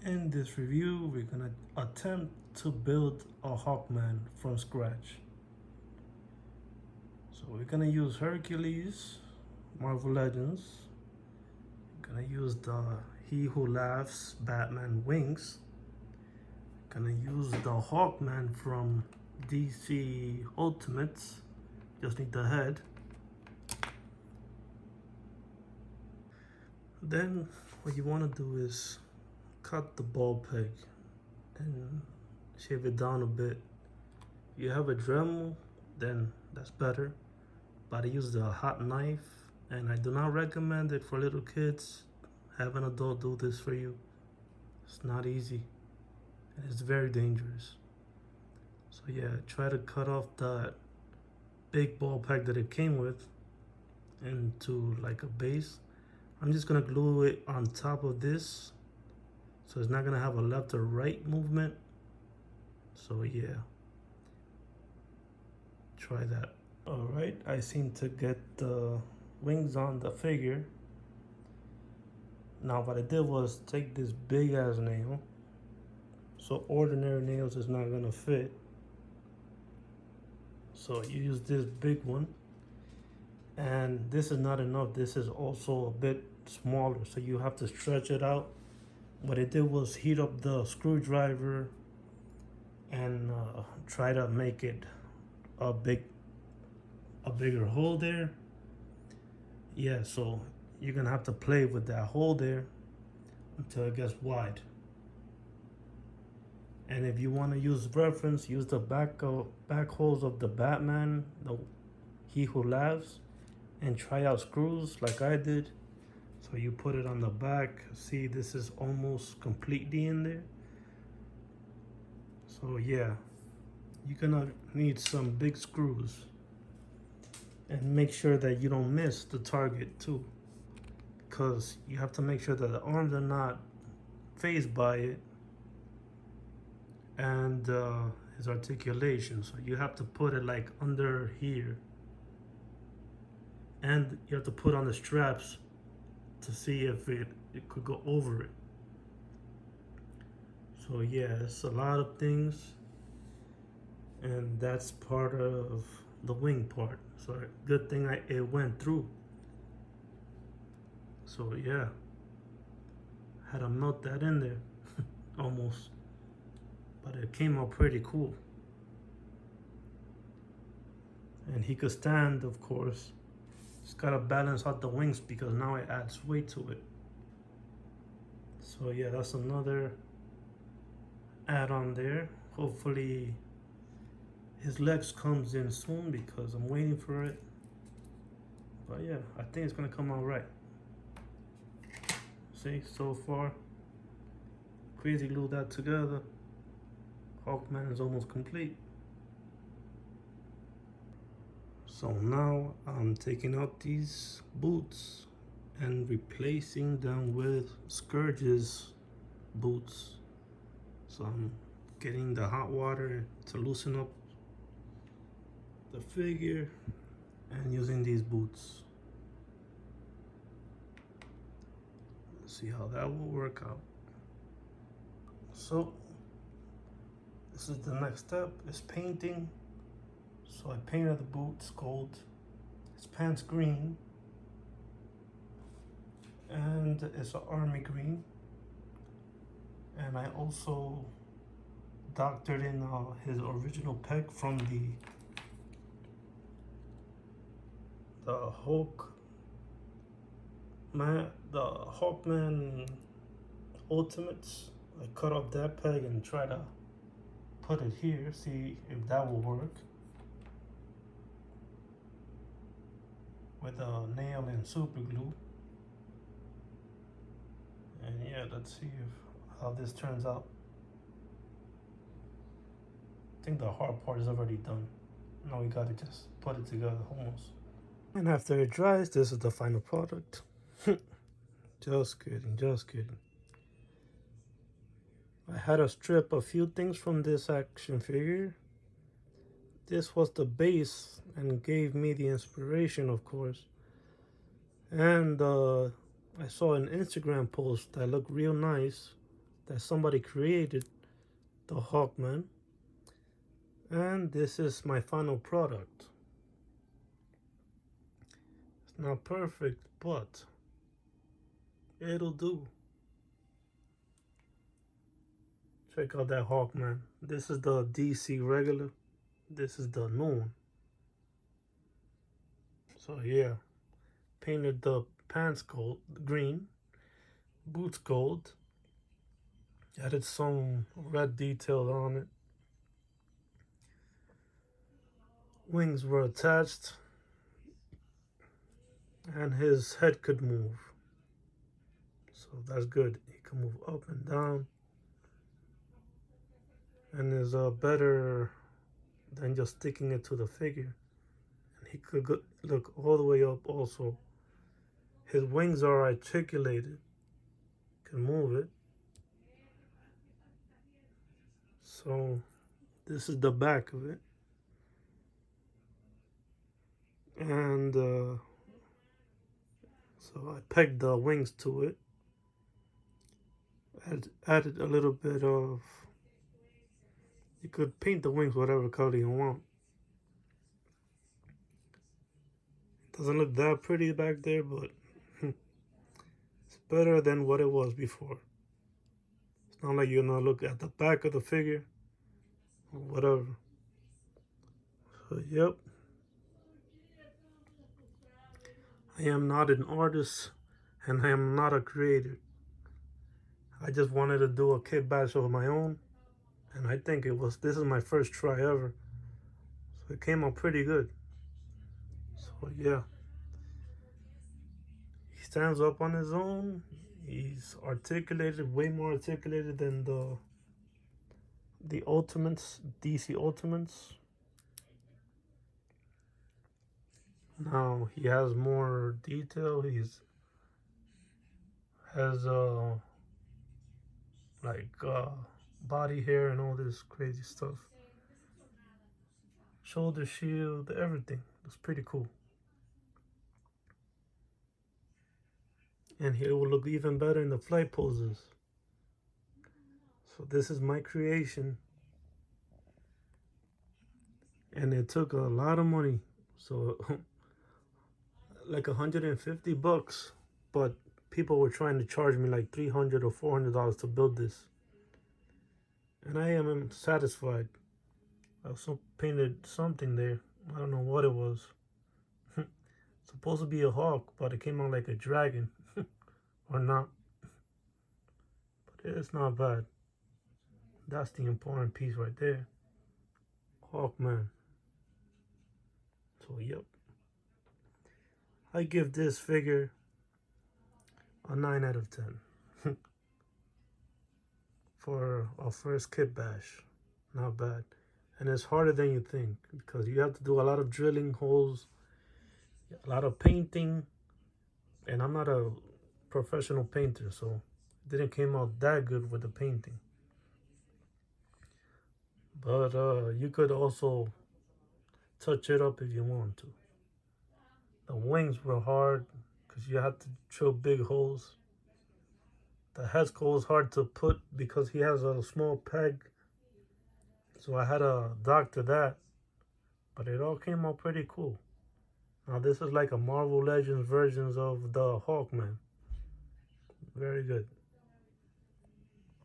In this review, we're gonna attempt to build a Hawkman from scratch. So we're gonna use Hercules, Marvel Legends. We're gonna use the He Who Laughs Batman wings. We're gonna use the Hawkman from DC Ultimates. Just need the head. Then what you wanna do is cut the ball peg and shave it down a bit. If you have a Dremel, then that's better. But I use the hot knife, and I do not recommend it for little kids. Have an adult do this for you. It's not easy, and it's very dangerous. So yeah, try to cut off that big ball peg that it came with into like a base. I'm just gonna glue it on top of this, so it's not gonna have a left or right movement. So yeah, try that. All right, I seem to get the wings on the figure. Now what I did was take this big ass nail, so ordinary nails is not gonna fit. So you use this big one, and this is not enough. This is also a bit smaller, so you have to stretch it out. What I did was heat up the screwdriver and try to make it a bigger hole there. Yeah, so you're gonna have to play with that hole there until it gets wide. And if you want to use reference, use the back holes of the Batman, the He Who Laughs, and try out screws like I did. So you put it on the back. See, this is almost completely in there. So yeah, you're gonna need some big screws. And make sure that you don't miss the target too, because you have to make sure that the arms are not phased by it, and his articulation. So you have to put it like under here, and you have to put on the straps to see if it could go over it. So yeah, it's a lot of things, and that's part of the wing part. So good thing it went through. So yeah, had to melt that in there almost, but it came out pretty cool. And he could stand, of course. Just gotta balance out the wings because now it adds weight to it. So yeah, that's another add-on there. Hopefully his legs comes in soon because I'm waiting for it. But yeah, I think it's gonna come out right. See, so far, crazy glue that together. Hawkman is almost complete. So now I'm taking out these boots and replacing them with Scourge's boots. So I'm getting the hot water to loosen up the figure and using these boots. Let's see how that will work out. So this is the next step, is painting. So I painted the boots gold, his pants green, and it's an army green. And I also doctored in his original peg from the Hawkman Ultimates. I cut off that peg and try to put it here, see if that will work. With a nail and super glue. And yeah, let's see how this turns out. I think the hard part is already done. Now we gotta just put it together almost. And after it dries, this is the final product. Just kidding, just kidding. I had to strip a few things from this action figure. This was the base and gave me the inspiration, of course. And I saw an Instagram post that looked real nice that somebody created the Hawkman, and this is my final product. It's not perfect, but it'll do. Check out that Hawkman. This is the DC regular. This is the new one. So yeah, painted the pants gold, green, boots gold, added some red detail on it. Wings were attached, and his head could move. So that's good. He can move up and down, and is better than just sticking it to the figure. And he could look all the way up also. His wings are articulated, can move it. So this is the back of it. And so I pegged the wings to it. Added a little bit of, you could paint the wings whatever color you want. Doesn't look that pretty back there, but it's better than what it was before. It's not like you're gonna look at the back of the figure or whatever. So yep, I am not an artist and I am not a creator. I just wanted to do a kit bash of my own, and I think this is my first try ever. So it came out pretty good. So yeah, he stands up on his own. He's articulated, way more articulated than the Ultimates, DC Ultimates. Now he has more detail. He's has like body hair and all this crazy stuff. Shoulder shield, everything. It's pretty cool. And it will look even better in the flight poses. So this is my creation. And it took a lot of money. So like $150. But people were trying to charge me like $300 or $400 to build this. And I am satisfied. I also painted something there. I don't know what it was. Supposed to be a hawk, but it came out like a dragon. Or not. But it's not bad. That's the important piece right there. Hawkman. So yep. I give this figure a 9 out of 10. For a first kit bash. Not bad. And it's harder than you think because you have to do a lot of drilling holes, a lot of painting, and I'm not a professional painter, so it didn't came out that good with the painting. But you could also touch it up if you want to. The wings were hard because you had to drill big holes. The head skull is hard to put because he has a small peg, so I had to doctor that. But it all came out pretty cool. Now this is like a Marvel Legends versions of the Hawkman. Very good.